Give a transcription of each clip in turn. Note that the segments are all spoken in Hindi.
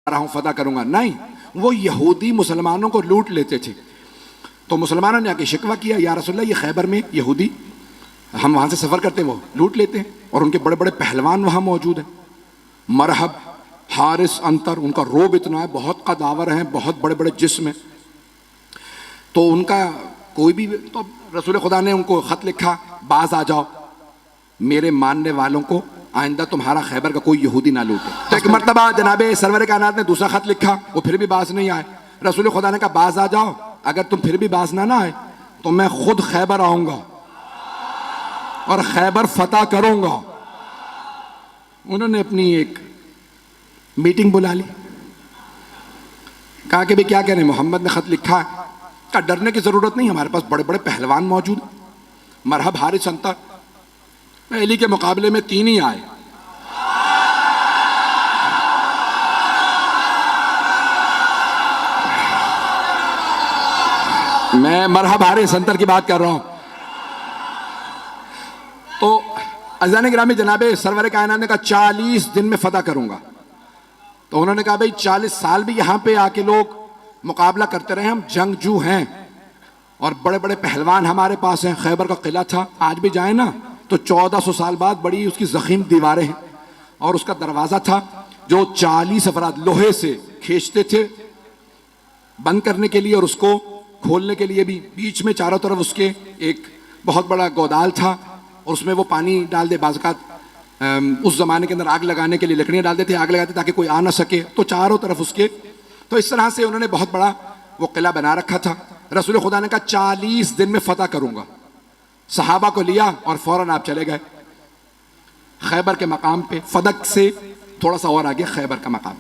रहा हूं, फतह करूंगा, नहीं, वो यहूदी मुसलमानों को लूट लेते थे। तो मुसलमानों ने आके शिकवा किया, या रसूलल्लाह ये खैबर में यहूदी, हम वहां से सफर करते हैं, वो लूट लेते हैं और उनके बड़े बड़े पहलवान वहां मौजूद हैं, मरहब, हारिस, अंतर, उनका रोब इतना है, बहुत कदावर हैं, बहुत बड़े बड़े जिस्म हैं। तो उनका कोई भी, तो रसूल खुदा ने उनको खत लिखा, बाज आ जाओ, मेरे मानने वालों को आइंदा तुम्हारा खैबर का कोई यहूदी ना लूटे। तो एक मरतबा जनाबे सरवर कायनात ने दूसरा खत लिखा, वो फिर भी बाज नहीं आए। रसूल खुदा ने कहा बाज आ जाओ, अगर तुम फिर भी बाज ना आए तो मैं खुद खैबर आऊंगा और खैबर फतह करूंगा। उन्होंने अपनी एक मीटिंग बुला ली, कहा कि भाई क्या कह रहे हैं, मोहम्मद ने खत लिखा है। कहा डरने की जरूरत नहीं, हमारे पास बड़े बड़े पहलवान मौजूद, मरहब, हारिस, अंतर, पहली के मुकाबले में 3 ही आए। मैं मरहब, हारिस, अंतर की बात कर रहा हूं। तो अज़ान गिरामी जनाबे सरवर कायनात ने कहा 40 दिन में फतह करूंगा। तो उन्होंने कहा भाई 40 साल भी यहां पे आके लोग मुकाबला करते रहे, हम जंगजू हैं और बड़े बड़े पहलवान हमारे पास हैं। खैबर का किला था, आज भी जाए ना तो 1400 साल बाद बड़ी उसकी जखीम दीवारें हैं, और उसका दरवाजा था जो 40 अफराद लोहे से खींचते थे बंद करने के लिए और उसको खोलने के लिए भी। बीच में चारों तरफ उसके एक बहुत बड़ा गोदाल था और उसमें वो पानी डाल दे, बाज़ात उस जमाने के अंदर आग लगाने के लिए लकड़ियां डाल देते, आग लगाते ताकि कोई आ ना सके, तो चारों तरफ उसके। तो इस तरह से उन्होंने बहुत बड़ा वो किला बना रखा था। रसूल खुदा ने कहा 40 दिन में फतह करूंगा। सहाबा को लिया और फौरन आप चले गए खैबर के मकाम पे, फदक से थोड़ा सा और आगे खैबर का मकाम।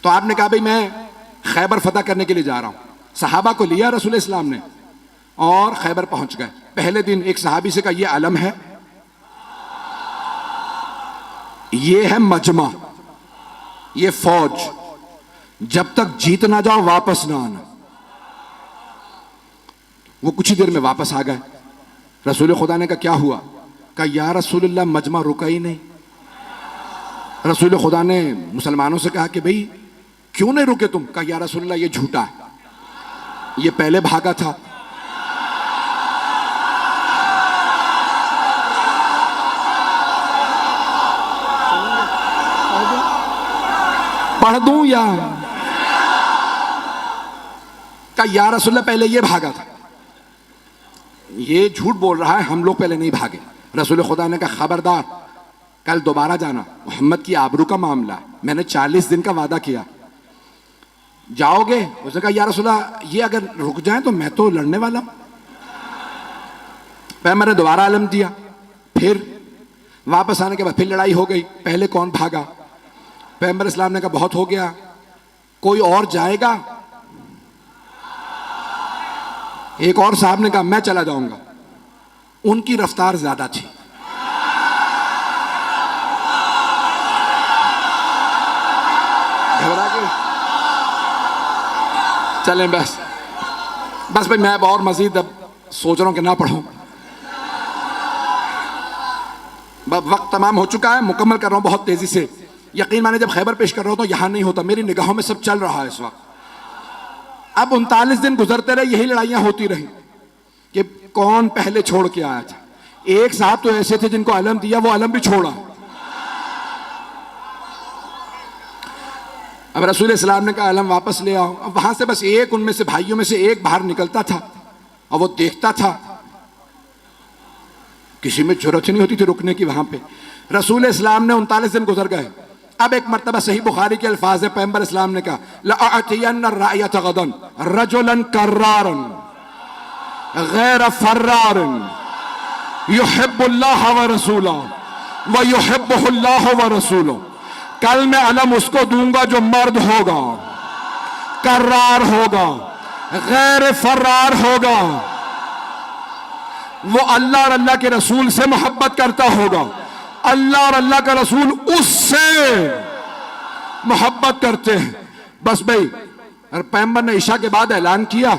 तो आपने कहा भाई मैं खैबर फतह करने के लिए जा रहा हूं। सहाबा को लिया रसूल इस्लाम ने और खैबर पहुंच गए। पहले दिन एक सहाबी से कहा यह अलम है, ये है मजमा, ये फौज, जब तक जीत ना जाओ वापस ना आना। वो कुछ ही देर में वापस आ गए। रसूल खुदा ने कहा क्या हुआ? कहा या रसूलल्लाह मजमा रुका ही नहीं। रसूल खुदा ने मुसलमानों से कहा कि भाई क्यों नहीं रुके तुम? कहा या रसूलल्लाह ये झूठा है, ये पहले भागा था। पढ़ दूं या? कहा या रसूलल्लाह पहले ये भागा था, ये झूठ बोल रहा है, हम लोग पहले नहीं भागे। रसूल खुदा ने कहा खबरदार, कल दोबारा जाना, मोहम्मद की आबरू का मामला है, मैंने 40 दिन का वादा किया, जाओगे? उसने कहा या रसूलल्लाह ये अगर रुक जाए तो मैं तो लड़ने वाला हूं। पैगंबर ने दोबारा अलम दिया, फिर वापस आने के बाद फिर लड़ाई हो गई। पहले कौन भागा? पैगंबर इस्लाम ने कहा बहुत हो गया, कोई और जाएगा? एक और साहब ने कहा मैं चला जाऊंगा। उनकी रफ्तार ज्यादा थी। घबरा के चलें बस भाई, मैं अब और मजीद अब सोच रहा हूं कि ना पढ़ूं। वक्त तमाम हो चुका है, मुकम्मल कर रहा हूं बहुत तेजी से। यकीन माने जब खैबर पेश कर रहा हूं तो यहां नहीं होता, मेरी निगाहों में सब चल रहा है इस वक्त। अब 39 दिन गुजरते रहे, यही लड़ाइयां होती रही कि कौन पहले छोड़ के आया था। एक साहब तो ऐसे थे जिनको अलम दिया, वो अलम भी छोड़ा। अब रसूल इस्लाम ने कहा अलम वापस ले आओ। अब वहां से बस एक, उनमें से भाइयों में से एक बाहर निकलता था और वो देखता था, किसी में जरूरत नहीं होती थी रुकने की वहां पे। रसूल इस्लाम ने 39 दिन गुजर गए। अब एक मर्तबा सही बुखारी के अल्फाज है, पैगंबर इस्लाम ने कहा लअतियन्ना रायत गदन रजुलन कर्रारन गैर फर्रारन युहिब्बुल्लाह व रसूलहु व युहिब्बुहुल्लाह व रसूलुहु। कल मैं अलम उसको दूंगा जो मर्द होगा, कर्रार होगा, गैर फर्रार होगा, वो अल्लाह और अल्लाह के रसूल से मोहब्बत करता होगा, अल्लाह और अल्लाह का रसूल उससे मोहब्बत करते हैं। बस भाई, और पैगंबर ने ईशा के बाद ऐलान किया,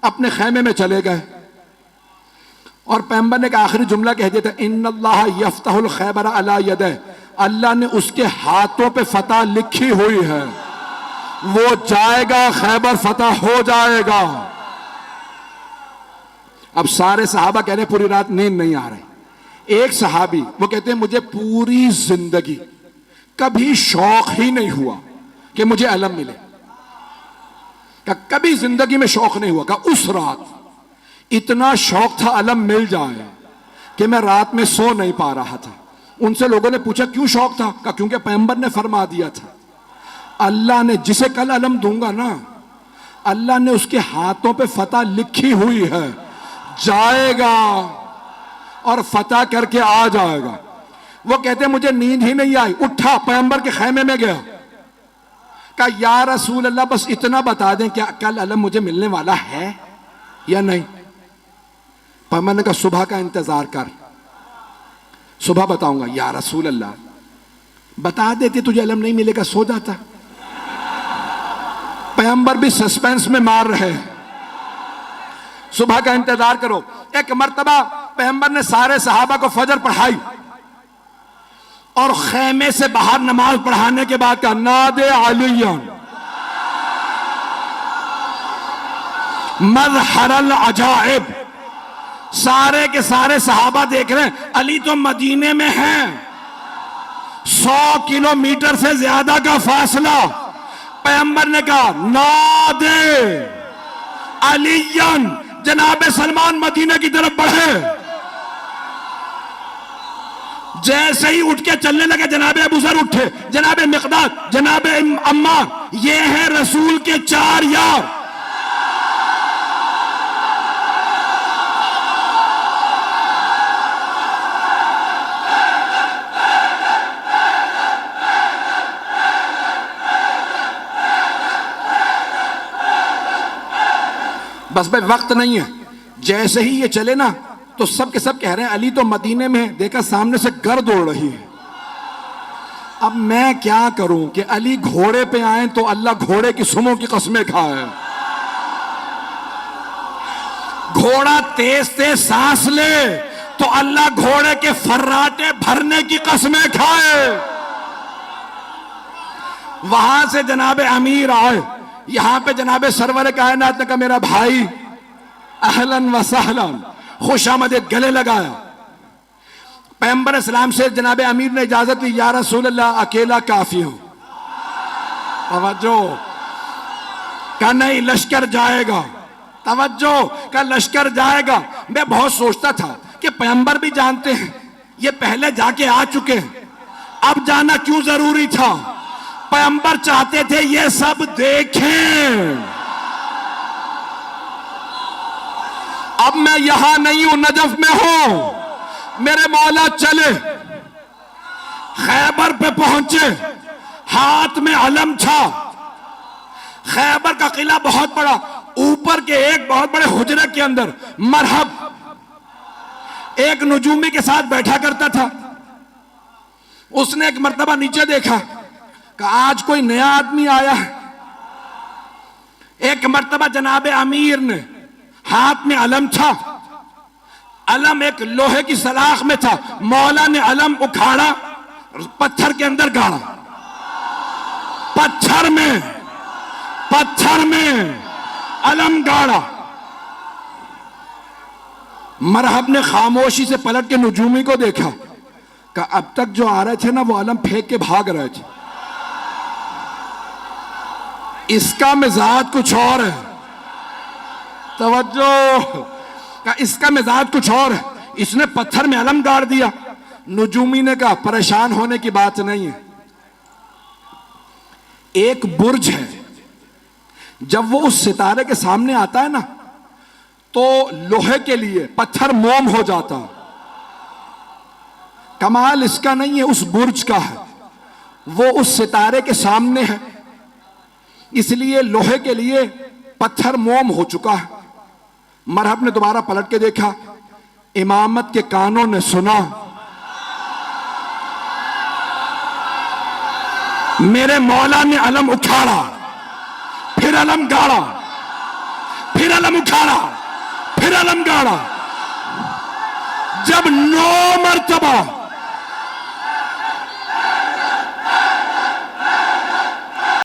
अपने खैमे में चले गए और पैगंबर ने का आखिरी जुमला कह दिया था इन्नल्लाह यफ्तहुल खैबर अला यदैह। अल्लाह ने उसके हाथों पे फतह लिखी हुई है। वो जाएगा, खैबर फतह हो जाएगा। अब सारे सहाबा कह रहे पूरी रात नींद नहीं आ रही। एक सहाबी वो कहते हैं मुझे पूरी जिंदगी कभी शौक ही नहीं हुआ कि मुझे अलम मिले। कभी जिंदगी में शौक नहीं हुआ। उस रात इतना शौक था अलम मिल जाए कि मैं रात में सो नहीं पा रहा था। उनसे लोगों ने पूछा क्यों शौक था? क्योंकि पैगंबर ने फरमा दिया था, अल्लाह ने जिसे कल अलम दूंगा ना, अल्लाह ने उसके हाथों पे फतह लिखी हुई है, जाएगा और फतह करके आ जाएगा। वो कहते मुझे नींद ही नहीं आई, उठा पैगंबर के खैमे में गया, कहा या रसूल अल्लाह बस इतना बता दें क्या कल अलम मुझे मिलने वाला है या नहीं? पैगंबर ने कहा सुबह का इंतजार कर, सुबह बताऊंगा। या रसूल अल्लाह बता देते तुझे अलम नहीं मिलेगा, सो जाता। पैगंबर भी सस्पेंस में मार रहे हैं, सुबह का इंतजार करो। एक मर्तबा पैगंबर ने सारे सहाबा को फजर पढ़ाई और खेमे से बाहर नमाज पढ़ाने के बाद कहा नादे अलियन मज़हरल अजाइब। सारे के सारे सहाबा देख रहे हैं, अली तो मदीने में हैं, 100 किलोमीटर से ज्यादा का फासला। पैगंबर ने कहा नादे अलियन, जनाबे सलमान मदीने की तरफ बढ़े। जैसे ही उठ के चलने लगे जनाबे अबू ज़र उठे, जनाबे मिक़दाद, जनाबे अम्मार, ये हैं रसूल के 4 यार। बस भाई वक्त नहीं है। जैसे ही ये चले ना तो सब के सब कह रहे हैं अली तो मदीने में है, देखा सामने से गर्द उड़ रही है। अब मैं क्या करूं कि अली घोड़े पे आए तो अल्लाह घोड़े की सुमों की कसमें खाए, घोड़ा तेज तेज सांस ले तो अल्लाह घोड़े के फर्राटे भरने की कसमें खाए। वहां से जनाबे अमीर आए, यहां पे जनाबे सरवर कायनात ने कहा मेरा भाई अहलन व सहलन, खुशामदीद, गले लगाया। पैगंबर इस्लाम से जनाबे अमीर ने इजाजत ली, या रसूल अल्लाह अकेला काफी हूं। तवज्जो का नहीं, लश्कर जाएगा। तवज्जो का लश्कर जाएगा। मैं बहुत सोचता था कि पैगंबर भी जानते हैं ये पहले जाके आ चुके हैं, अब जाना क्यों जरूरी था? पैगंबर चाहते थे ये सब देखें। अब मैं यहां नहीं हूं, नजफ में हूं। मेरे मौला चले, खैबर पे पहुंचे, हाथ में अलम था। खैबर का किला बहुत बड़ा, ऊपर के एक बहुत बड़े हुजरे के अंदर मरहब एक नजूमी के साथ बैठा करता था। उसने एक मर्तबा नीचे देखा कि आज कोई नया आदमी आया है। एक मर्तबा जनाबे अमीर ने, हाथ में अलम था, अलम एक लोहे की सलाख में था, मौला ने अलम उखाड़ा, पत्थर के अंदर गाड़ा, पत्थर में अलम गाड़ा। मरहब ने खामोशी से पलट के नजूमी को देखा कि अब तक जो आ रहे थे ना वो अलम फेंक के भाग रहे थे, इसका मिजाज कुछ और है। तवज्जो का इसका मिजाज कुछ और है, इसने पत्थर में अलम गाड़ दिया। नजूमी ने कहा परेशान होने की बात नहीं है, एक बुर्ज है, जब वो उस सितारे के सामने आता है ना तो लोहे के लिए पत्थर मोम हो जाता। कमाल इसका नहीं है, उस बुर्ज का है, वो उस सितारे के सामने है, इसलिए लोहे के लिए पत्थर मोम हो चुका है। मरहब ने दोबारा पलट के देखा, इमामत के कानों ने सुना, मेरे मौला ने अलम उखाड़ा, फिर अलम गाड़ा, फिर अलम उखाड़ा, फिर अलम गाड़ा। जब 9 मरतबा